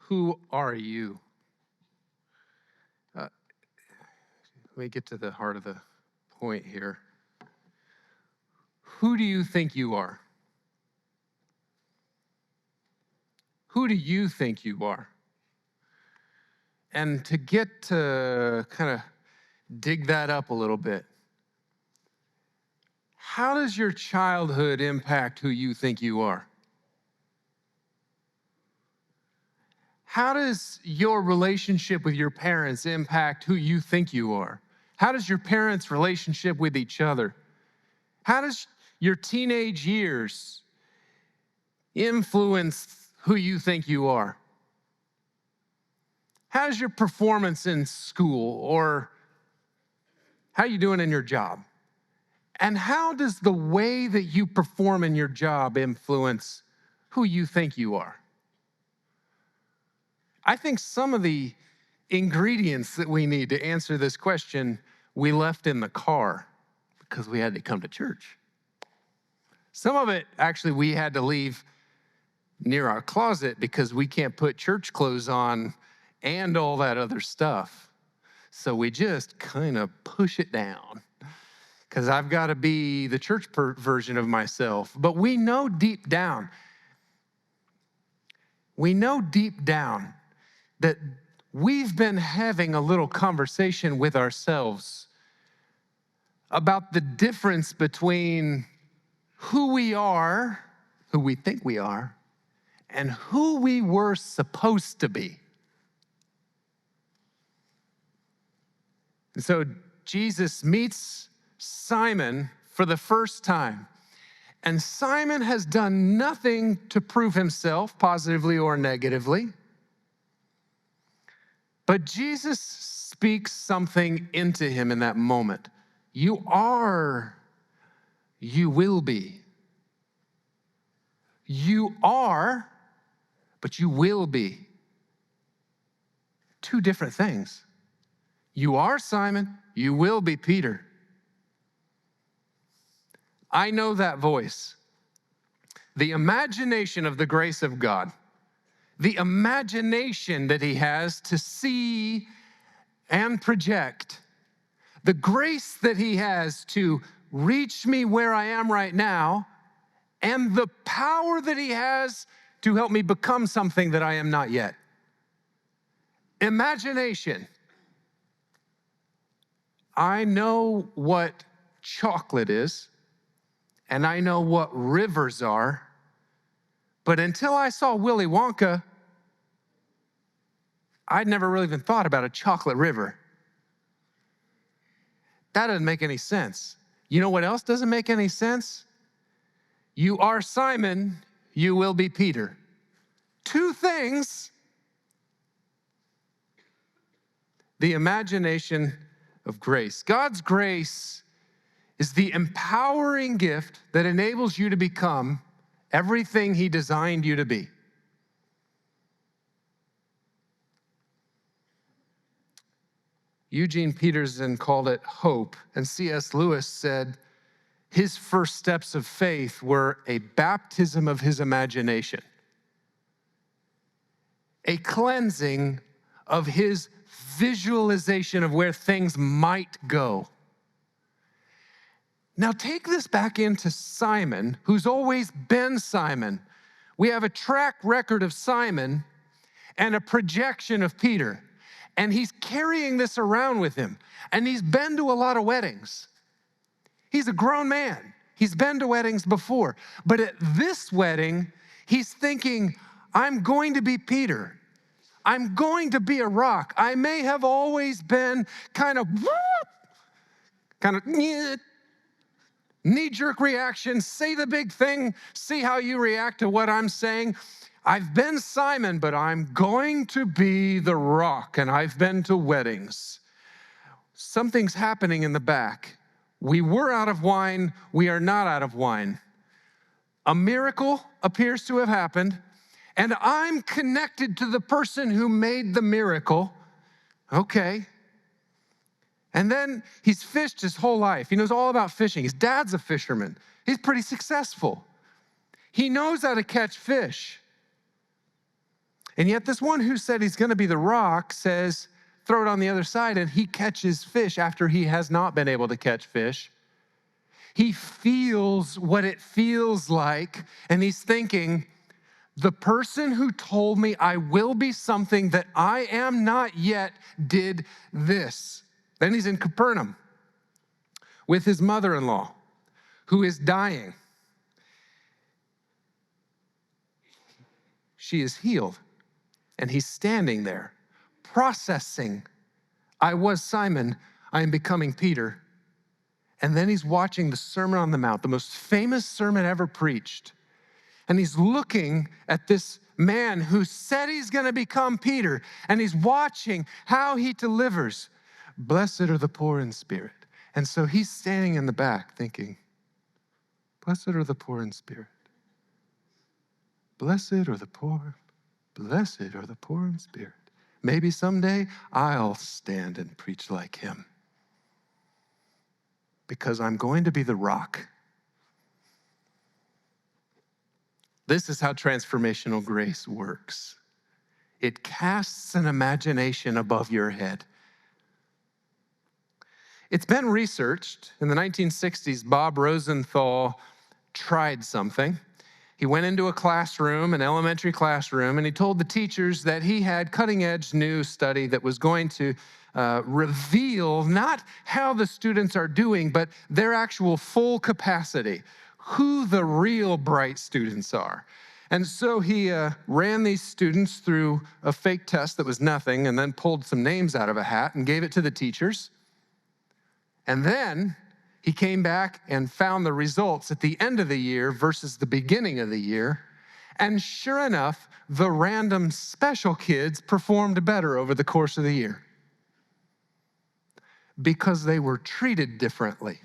Who are you? Let me get to the heart of the point here. Who do you think you are? Who do you think you are? And to get to kind of dig that up a little bit, how does your childhood impact who you think you are? How does your relationship with your parents impact who you think you are? How does your parents' relationship with each other? How does your teenage years influence who you think you are? How's your performance in school, or how you doing in your job? And how does the way that you perform in your job influence who you think you are? I think some of the ingredients that we need to answer this question we left in the car because we had to come to church. Some of it, actually, we had to leave near our closet because we can't put church clothes on and all that other stuff. So we just kind of push it down because I've got to be the church version of myself. But we know deep down that we've been having a little conversation with ourselves about the difference between who we are, who we think we are, and who we were supposed to be. And so Jesus meets Simon for the first time. And Simon has done nothing to prove himself, positively or negatively. But Jesus speaks something into him in that moment. You are, you will be. You are, but you will be. Two different things. You are Simon, you will be Peter. I know that voice. The imagination of the grace of God. The imagination that he has to see and project. The grace that he has to reach me where I am right now, and the power that he has to help me become something that I am not yet. Imagination. I know what chocolate is, and I know what rivers are, but until I saw Willy Wonka, I'd never really even thought about a chocolate river. That doesn't make any sense. You know what else doesn't make any sense? You are Simon, you will be Peter. Two things. The imagination of grace. God's grace is the empowering gift that enables you to become everything he designed you to be. Eugene Peterson called it hope, and C.S. Lewis said his first steps of faith were a baptism of his imagination, a cleansing of his visualization of where things might go. Now take this back into Simon, who's always been Simon. We have a track record of Simon and a projection of Peter. And he's carrying this around with him. And he's been to a lot of weddings. He's a grown man. He's been to weddings before. But at this wedding, he's thinking, I'm going to be Peter. I'm going to be a rock. I may have always been kind of knee-jerk reaction, say the big thing, see how you react to what I'm saying. I've been Simon, but I'm going to be the rock, and I've been to weddings. Something's happening in the back. We were out of wine, we are not out of wine. A miracle appears to have happened, and I'm connected to the person who made the miracle. Okay. And then he's fished his whole life. He knows all about fishing. His dad's a fisherman. He's pretty successful. He knows how to catch fish. And yet this one who said he's going to be the rock says, throw it on the other side, and he catches fish after he has not been able to catch fish. He feels what it feels like, and he's thinking, the person who told me I will be something that I am not yet did this. Then he's in Capernaum with his mother-in-law, who is dying. She is healed, and he's standing there processing, I was Simon, I am becoming Peter. And then he's watching the Sermon on the Mount, the most famous sermon ever preached. And he's looking at this man who said he's going to become Peter, and he's watching how he delivers. Blessed are the poor in spirit. And so he's standing in the back thinking, blessed are the poor in spirit. Blessed are the poor. Blessed are the poor in spirit. Maybe someday I'll stand and preach like him, because I'm going to be the rock. This is how transformational grace works. It casts an imagination above your head. It's been researched. In the 1960s, Bob Rosenthal tried something. He went into a classroom, an elementary classroom, and he told the teachers that he had cutting-edge new study that was going to reveal not how the students are doing, but their actual full capacity, who the real bright students are. And so he ran these students through a fake test that was nothing, and then pulled some names out of a hat and gave it to the teachers. And then he came back and found the results at the end of the year versus the beginning of the year. And sure enough, the random special kids performed better over the course of the year because they were treated differently.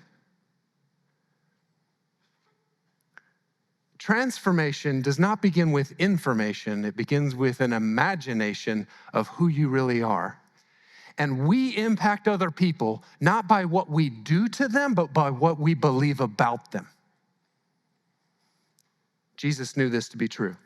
Transformation does not begin with information. It begins with an imagination of who you really are. And we impact other people not by what we do to them, but by what we believe about them. Jesus knew this to be true.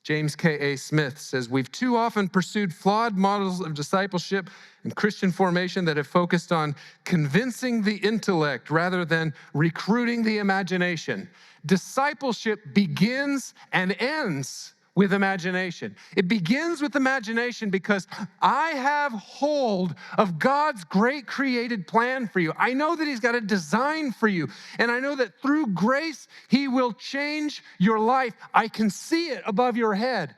James K.A. Smith says, we've too often pursued flawed models of discipleship and Christian formation that have focused on convincing the intellect rather than recruiting the imagination. Discipleship begins and ends with imagination. It begins with imagination because I have hold of God's great created plan for you. I know that he's got a design for you, and I know that through grace, he will change your life. I can see it above your head.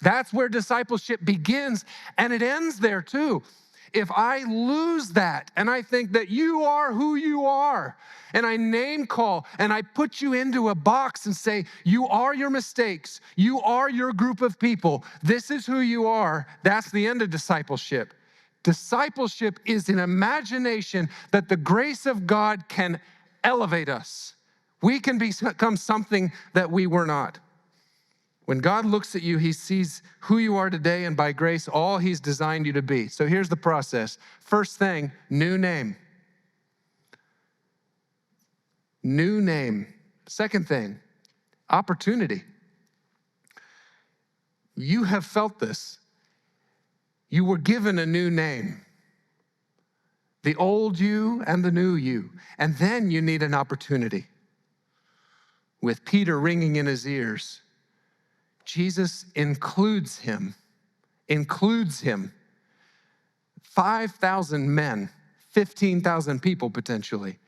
That's where discipleship begins, and it ends there too. If I lose that and I think that you are who you are, and I name call and I put you into a box and say, you are your mistakes, you are your group of people, this is who you are, that's the end of discipleship. Discipleship is an imagination that the grace of God can elevate us. We can become something that we were not. When God looks at you, he sees who you are today, and by grace, all he's designed you to be. So here's the process. First thing, new name. New name. Second thing, opportunity. You have felt this. You were given a new name. The old you and the new you. And then you need an opportunity. With Peter ringing in his ears, Jesus includes him. 5,000 men, 15,000 people potentially,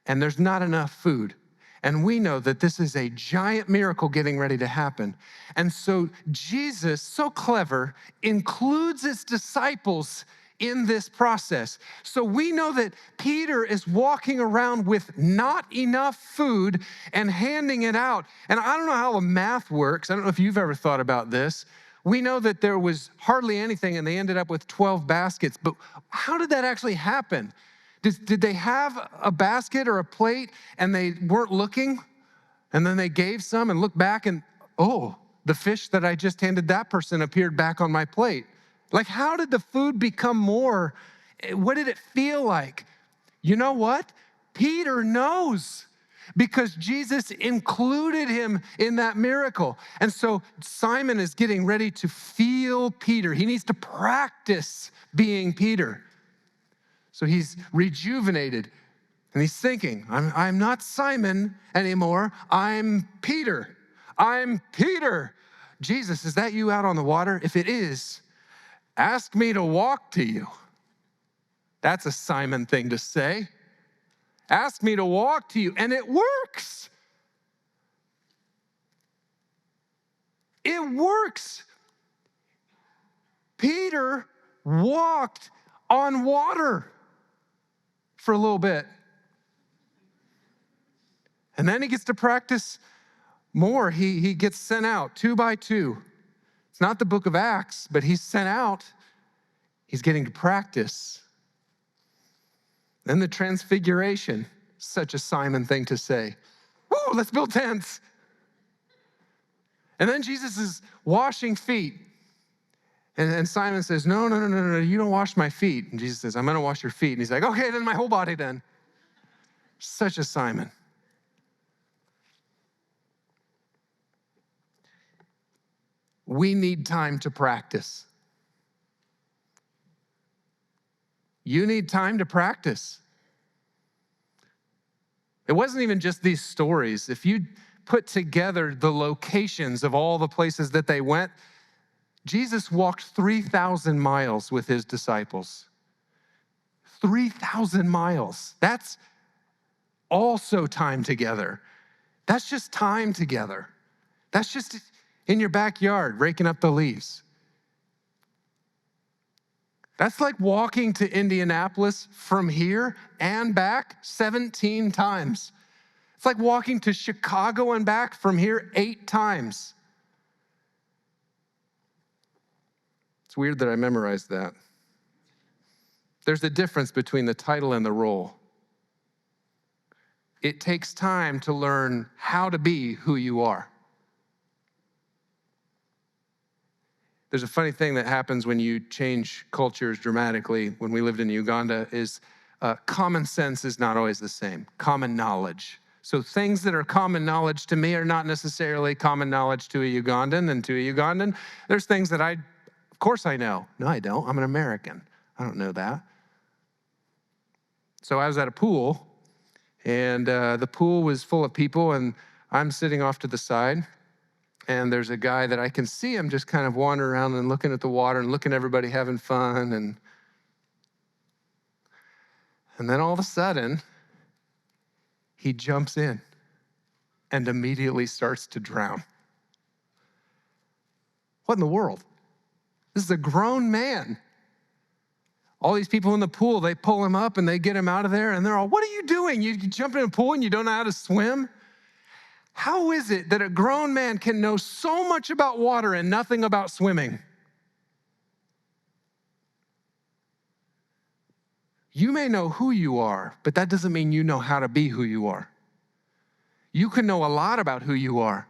and there's not enough food. And we know that this is a giant miracle getting ready to happen. And so Jesus, so clever, includes his disciples in this process. So we know that Peter is walking around with not enough food and handing it out. And I don't know how the math works. I don't know if you've ever thought about this. We know that there was hardly anything and they ended up with 12 baskets. But how did that actually happen? Did they have a basket or a plate and they weren't looking? And then they gave some and looked back and, oh, the fish that I just handed that person appeared back on my plate. Like, how did the food become more? What did it feel like? You know what? Peter knows. because Jesus included him in that miracle. And so Simon is getting ready to feel Peter. He needs to practice being Peter. So he's rejuvenated and he's thinking, I'm not Simon anymore. I'm Peter. I'm Peter. Jesus, is that you out on the water? If it is, ask me to walk to you. That's a Simon thing to say. Ask me to walk to you. And it works. It works. Peter walked on water for a little bit. And then he gets to practice more. He gets sent out 2 by 2. It's not the book of Acts, but he's sent out. He's getting to practice. Then the transfiguration, such a Simon thing to say. Woo, let's build tents. And then Jesus is washing feet. And Simon says, no, you don't wash my feet. And Jesus says, I'm going to wash your feet. And he's like, okay, then my whole body then. Such a Simon. We need time to practice. You need time to practice. It wasn't even just these stories. If you put together the locations of all the places that they went, Jesus walked 3,000 miles with his disciples. 3,000 miles. That's also time together. That's just time together. That's just in your backyard, raking up the leaves. That's like walking to Indianapolis from here and back 17 times. It's like walking to Chicago and back from here 8 times. It's weird that I memorized that. There's a difference between the title and the role. It takes time to learn how to be who you are. There's a funny thing that happens when you change cultures dramatically. When we lived in Uganda, is common sense is not always the same. Common knowledge. So things that are common knowledge to me are not necessarily common knowledge to a Ugandan, and to a Ugandan, there's things that of course I know. No, I don't. I'm an American. I don't know that. So I was at a pool, and the pool was full of people, and I'm sitting off to the side. And there's a guy that I can see him just kind of wandering around and looking at the water and looking at everybody having fun. And then all of a sudden, he jumps in and immediately starts to drown. What in the world? This is a grown man. All these people in the pool, they pull him up and they get him out of there. And they're all, what are you doing? You jump in a pool and you don't know how to swim? How is it that a grown man can know so much about water and nothing about swimming? You may know who you are, but that doesn't mean you know how to be who you are. You can know a lot about who you are,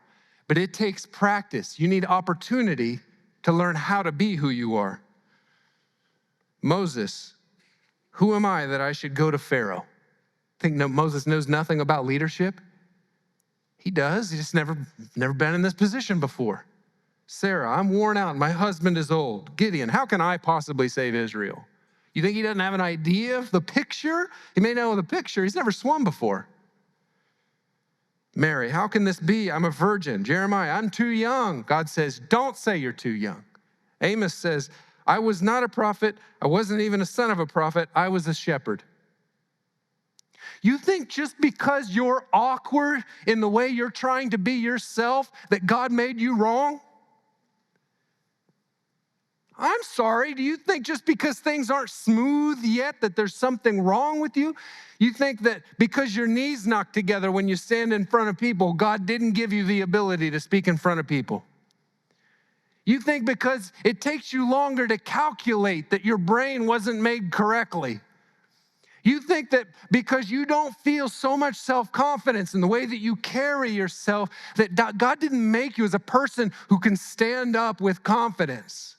but it takes practice. You need opportunity to learn how to be who you are. Moses, who am I that I should go to Pharaoh? Moses knows nothing about leadership? He does. He's just never been in this position before. Sarah, I'm worn out. My husband is old. Gideon, how can I possibly save Israel? You think he doesn't have an idea of the picture? He may know the picture. He's never swum before. Mary, how can this be? I'm a virgin. Jeremiah, I'm too young. God says, don't say you're too young. Amos says, I was not a prophet. I wasn't even a son of a prophet. I was a shepherd. You think just because you're awkward in the way you're trying to be yourself that God made you wrong? I'm sorry. Do you think just because things aren't smooth yet that there's something wrong with you? You think that because your knees knock together when you stand in front of people, God didn't give you the ability to speak in front of people? You think because it takes you longer to calculate that your brain wasn't made correctly? You think that because you don't feel so much self-confidence in the way that you carry yourself, that God didn't make you as a person who can stand up with confidence?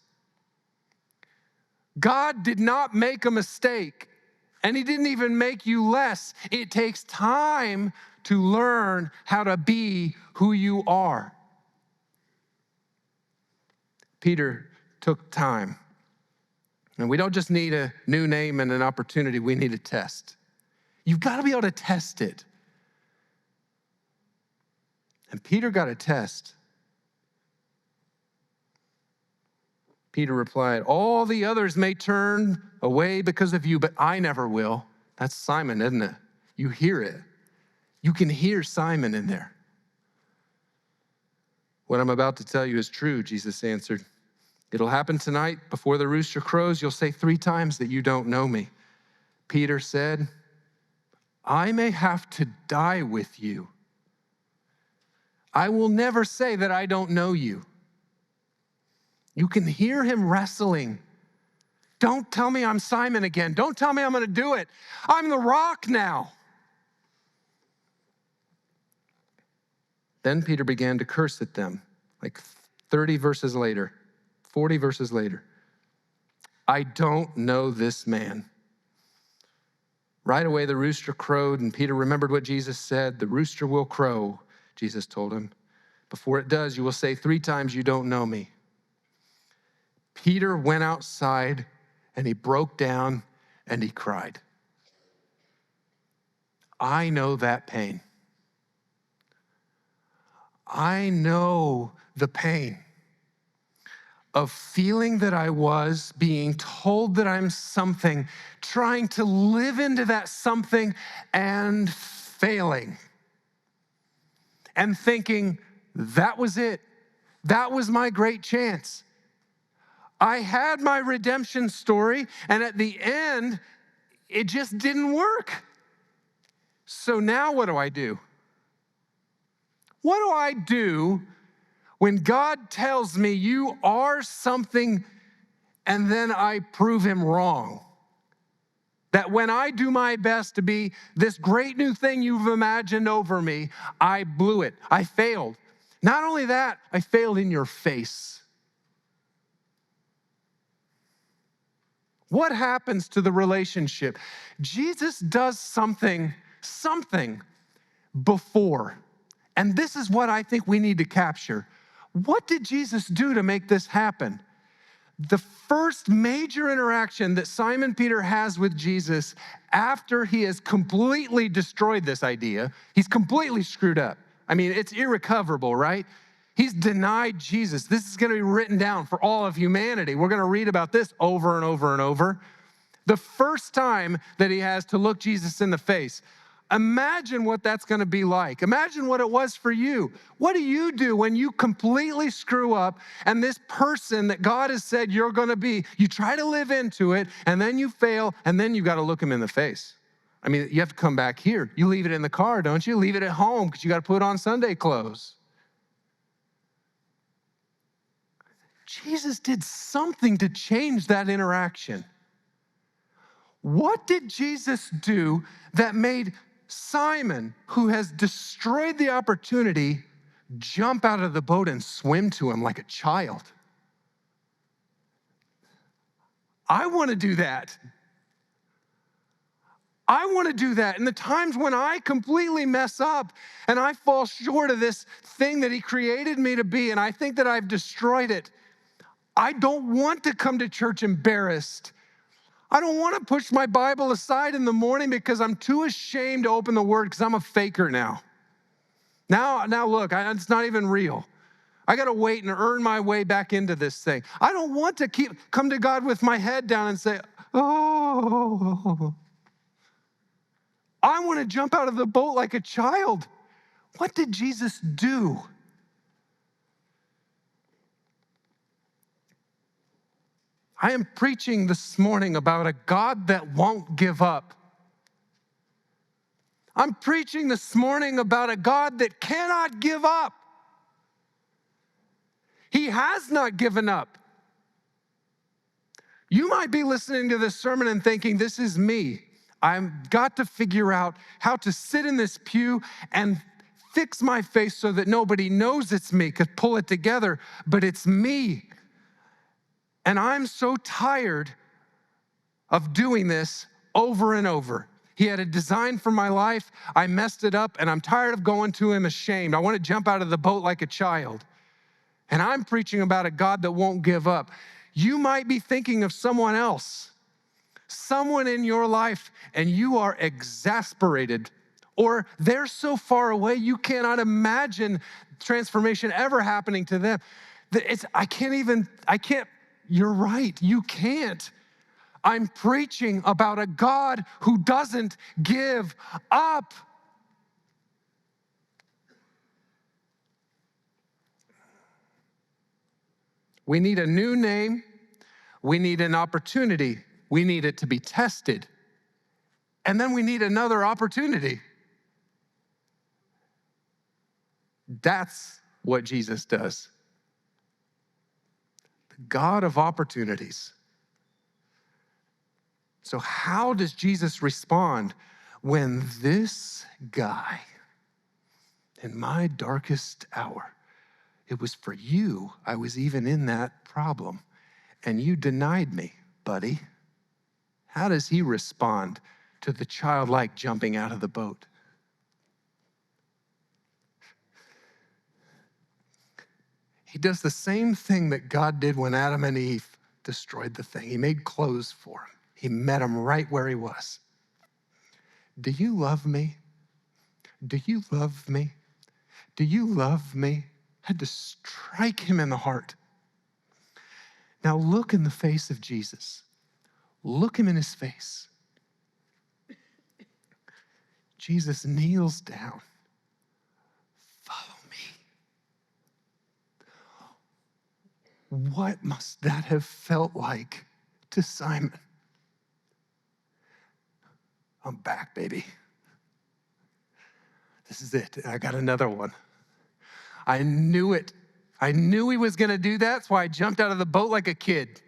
God did not make a mistake, and he didn't even make you less. It takes time to learn how to be who you are. Peter took time. And we don't just need a new name and an opportunity, we need a test. You've got to be able to test it. And Peter got a test. Peter replied, all the others may turn away because of you, but I never will. That's Simon, isn't it? You hear it. You can hear Simon in there. What I'm about to tell you is true, Jesus answered. It'll happen tonight before the rooster crows. You'll say 3 times that you don't know me. Peter said, I may have to die with you. I will never say that I don't know you. You can hear him wrestling. Don't tell me I'm Simon again. Don't tell me I'm going to do it. I'm the rock now. Then Peter began to curse at them, like 30 verses later, 40 verses later. I don't know this man. Right away, the rooster crowed, and Peter remembered what Jesus said. The rooster will crow, Jesus told him. Before it does, you will say 3 times you don't know me. Peter went outside, and he broke down, and he cried. I know that pain. I know the pain of feeling that I was, being told that I'm something, trying to live into that something and failing. And thinking, that was it. That was my great chance. I had my redemption story, and at the end, it just didn't work. So now what do? What do I do when God tells me you are something and then I prove him wrong? That when I do my best to be this great new thing you've imagined over me, I blew it. I failed. Not only that, I failed in your face. What happens to the relationship? Jesus does something before. And this is what I think we need to capture. What did Jesus do to make this happen? The first major interaction that Simon Peter has with Jesus after he has completely destroyed this idea, he's completely screwed up. I mean, it's irrecoverable, right? He's denied Jesus. This is going to be written down for all of humanity. We're going to read about this over and over and over. The first time that he has to look Jesus in the face, imagine what that's going to be like. Imagine what it was for you. What do you do when you completely screw up and this person that God has said you're going to be, you try to live into it and then you fail and then you got to look him in the face? I mean, you have to come back here. You leave it in the car, don't you? Leave it at home because you got to put on Sunday clothes. Jesus did something to change that interaction. What did Jesus do that made Simon, who has destroyed the opportunity, jump out of the boat and swim to him like a child? I want to do that. I want to do that. In the times when I completely mess up and I fall short of this thing that he created me to be, and I think that I've destroyed it, I don't want to come to church embarrassed. I don't want to push my Bible aside in the morning because I'm too ashamed to open the Word because I'm a faker now. Now look, it's not even real. I got to wait and earn my way back into this thing. I don't want to come to God with my head down and say, oh. I want to jump out of the boat like a child. What did Jesus do? I am preaching this morning about a God that won't give up. I'm preaching this morning about a God that cannot give up. He has not given up. You might be listening to this sermon and thinking, this is me. I've got to figure out how to sit in this pew and fix my face so that nobody knows it's me, could pull it together, but it's me. And I'm so tired of doing this over and over. He had a design for my life. I messed it up, and I'm tired of going to him ashamed. I want to jump out of the boat like a child. And I'm preaching about a God that won't give up. You might be thinking of someone else, someone in your life, and you are exasperated, or they're so far away you cannot imagine transformation ever happening to them. You're right, you can't. I'm preaching about a God who doesn't give up. We need a new name. We need an opportunity. We need it to be tested. And then we need another opportunity. That's what Jesus does. The God of opportunities. So how does Jesus respond when this guy, in my darkest hour, it was for you I was even in that problem, and you denied me, buddy? How does he respond to the childlike jumping out of the boat? He does the same thing that God did when Adam and Eve destroyed the thing. He made clothes for him. He met him right where he was. Do you love me? Do you love me? Do you love me? Had to strike him in the heart. Now look in the face of Jesus. Look him in his face. Jesus kneels down. Follow me. What must that have felt like to Simon? I'm back, baby. This is it. I got another one. I knew it. I knew he was going to do that. That's why I jumped out of the boat like a kid.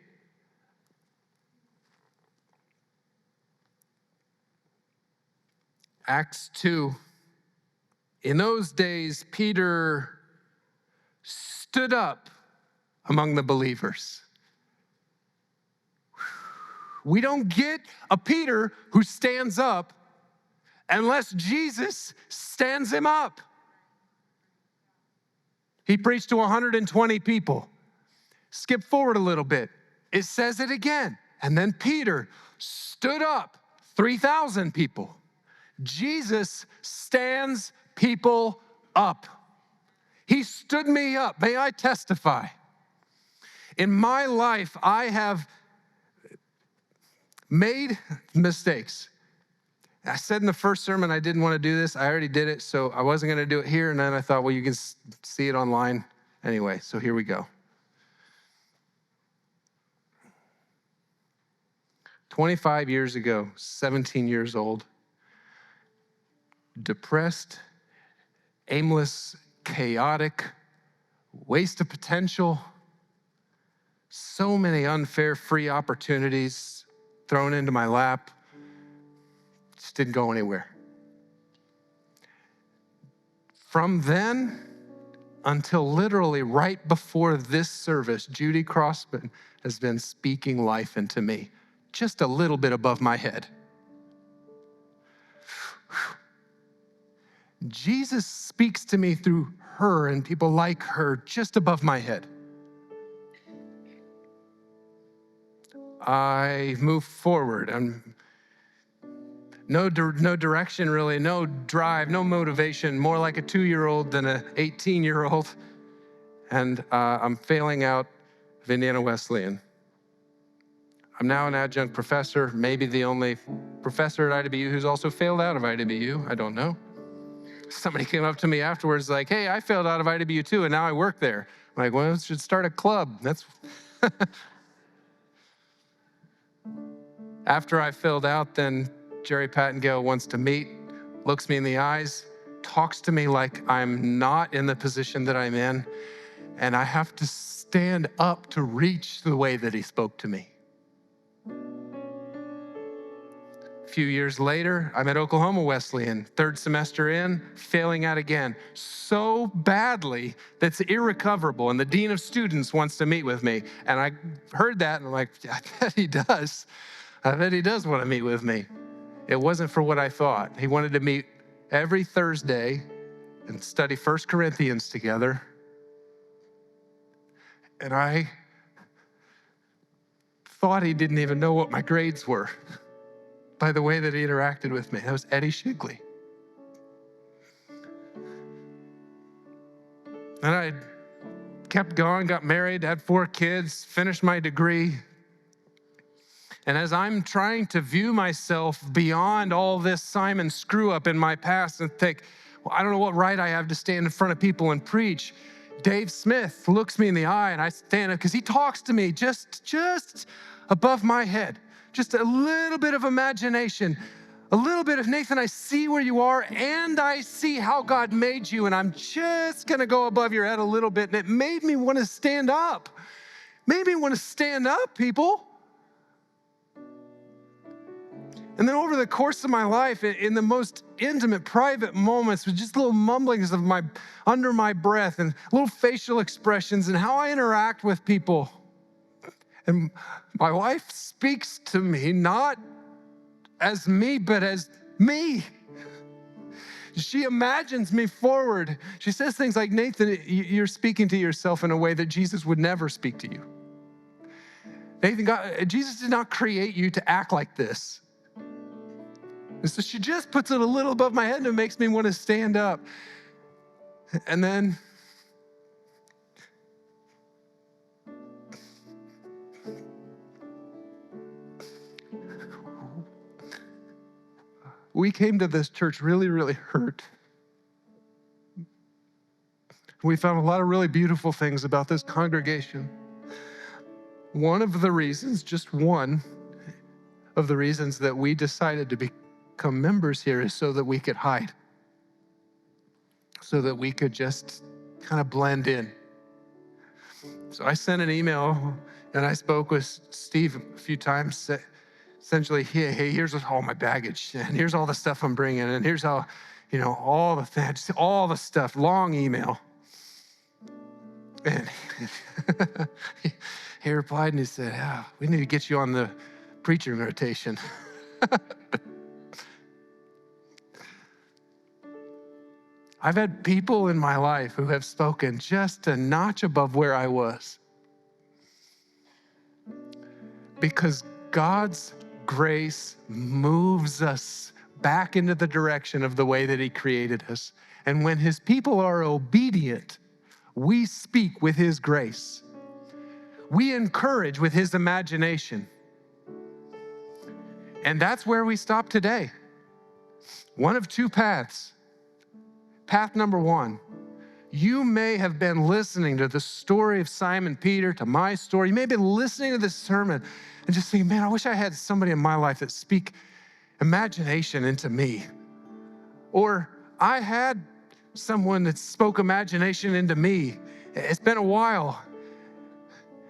Acts 2. In those days, Peter stood up among the believers. We don't get a Peter who stands up unless Jesus stands him up. He preached to 120 people. Skip forward a little bit. It says it again. And then Peter stood up, 3,000 people. Jesus stands people up. He stood me up. May I testify? In my life, I have made mistakes. I said in the first sermon I didn't want to do this. I already did it, so I wasn't going to do it here. And then I thought, well, you can see it online anyway. So here we go. 25 years ago, 17 years old, depressed, aimless, chaotic, waste of potential, so many unfair free opportunities thrown into my lap. Just didn't go anywhere. From then until literally right before this service, Judy Crossman has been speaking life into me, just a little bit above my head. Jesus speaks to me through her and people like her just above my head. I move forward. No direction really, no drive, no motivation, more like a 2-year-old than an 18-year-old. And I'm failing out of Indiana Wesleyan. I'm now an adjunct professor, maybe the only professor at IWU who's also failed out of IWU. I don't know. Somebody came up to me afterwards like, hey, I failed out of IWU too, and now I work there. I'm like, well, we should start a club. That's After I filled out, then Jerry Pattengale wants to meet, looks me in the eyes, talks to me like I'm not in the position that I'm in, and I have to stand up to reach the way that he spoke to me. A few years later, I'm at Oklahoma Wesleyan, 3rd semester in, failing out again, so badly that's irrecoverable, and the dean of students wants to meet with me. And I heard that, and I'm like, I bet he does. I bet he does want to meet with me. It wasn't for what I thought. He wanted to meet every Thursday and study 1 Corinthians together. And I thought he didn't even know what my grades were by the way that he interacted with me. That was Eddie Shigley. And I kept going, got married, had 4 kids, finished my degree. And as I'm trying to view myself beyond all this Simon screw up in my past and think, well, I don't know what right I have to stand in front of people and preach, Dave Smith looks me in the eye and I stand up because he talks to me just above my head, just a little bit of imagination, a little bit of, Nathan, I see where you are and I see how God made you, and I'm just gonna go above your head a little bit. And it made me want to stand up. Made me want to stand up, people. And then over the course of my life, in the most intimate, private moments, with just little mumblings of under my breath and little facial expressions and how I interact with people. And my wife speaks to me not as me, but as me. She imagines me forward. She says things like, Nathan, you're speaking to yourself in a way that Jesus would never speak to you. Nathan, Jesus did not create you to act like this. And so she just puts it a little above my head and it makes me want to stand up. And then we came to this church really, really hurt. We found a lot of really beautiful things about this congregation. One of the reasons, just one of the reasons that we decided to become members here is so that we could hide, so that we could just kind of blend in. So I sent an email and I spoke with Steve a few times. Essentially, hey, here's all my baggage, and here's all the stuff I'm bringing, and here's how, all the things, all the stuff, long email. And he replied and he said, we need to get you on the preacher rotation. I've had people in my life who have spoken just a notch above where I was. Because God's grace moves us back into the direction of the way that he created us. And when his people are obedient, we speak with his grace. We encourage with his imagination. And that's where we stop today. One of 2 paths. Path number 1, you may have been listening to the story of Simon Peter, to my story. You may have been listening to this sermon and just thinking, man, I wish I had somebody in my life that speak imagination into me. Or I had someone that spoke imagination into me. It's been a while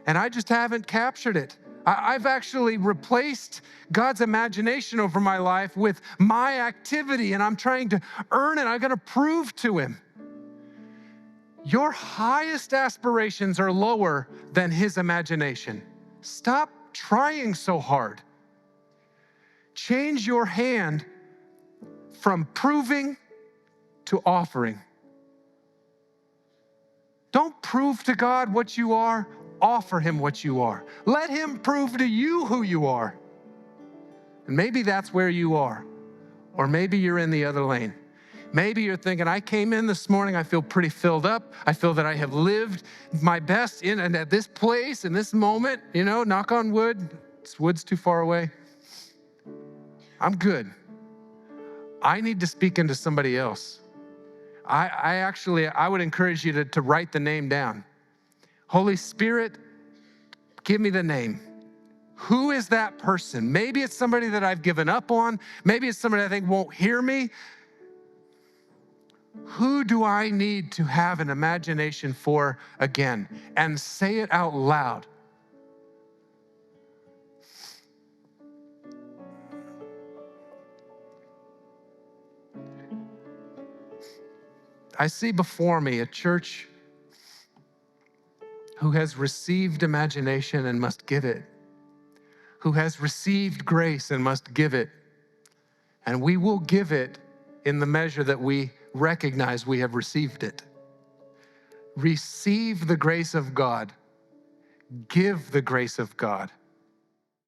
and I just haven't captured it. I've actually replaced God's imagination over my life with my activity, and I'm trying to earn it. I'm going to prove to him. Your highest aspirations are lower than his imagination. Stop trying so hard. Change your hand from proving to offering. Don't prove to God what you are. Offer him what you are. Let him prove to you who you are. And maybe that's where you are. Or maybe you're in the other lane. Maybe you're thinking, I came in this morning, I feel pretty filled up. I feel that I have lived my best in and at this place, in this moment, knock on wood. This wood's too far away. I'm good. I need to speak into somebody else. I would encourage you to write the name down. Holy Spirit, give me the name. Who is that person? Maybe it's somebody that I've given up on. Maybe it's somebody I think won't hear me. Who do I need to have an imagination for again? And say it out loud. I see before me a church who has received imagination and must give it, who has received grace and must give it, And we will give it in the measure that we recognize we have received it. Receive the grace of God. Give the grace of God.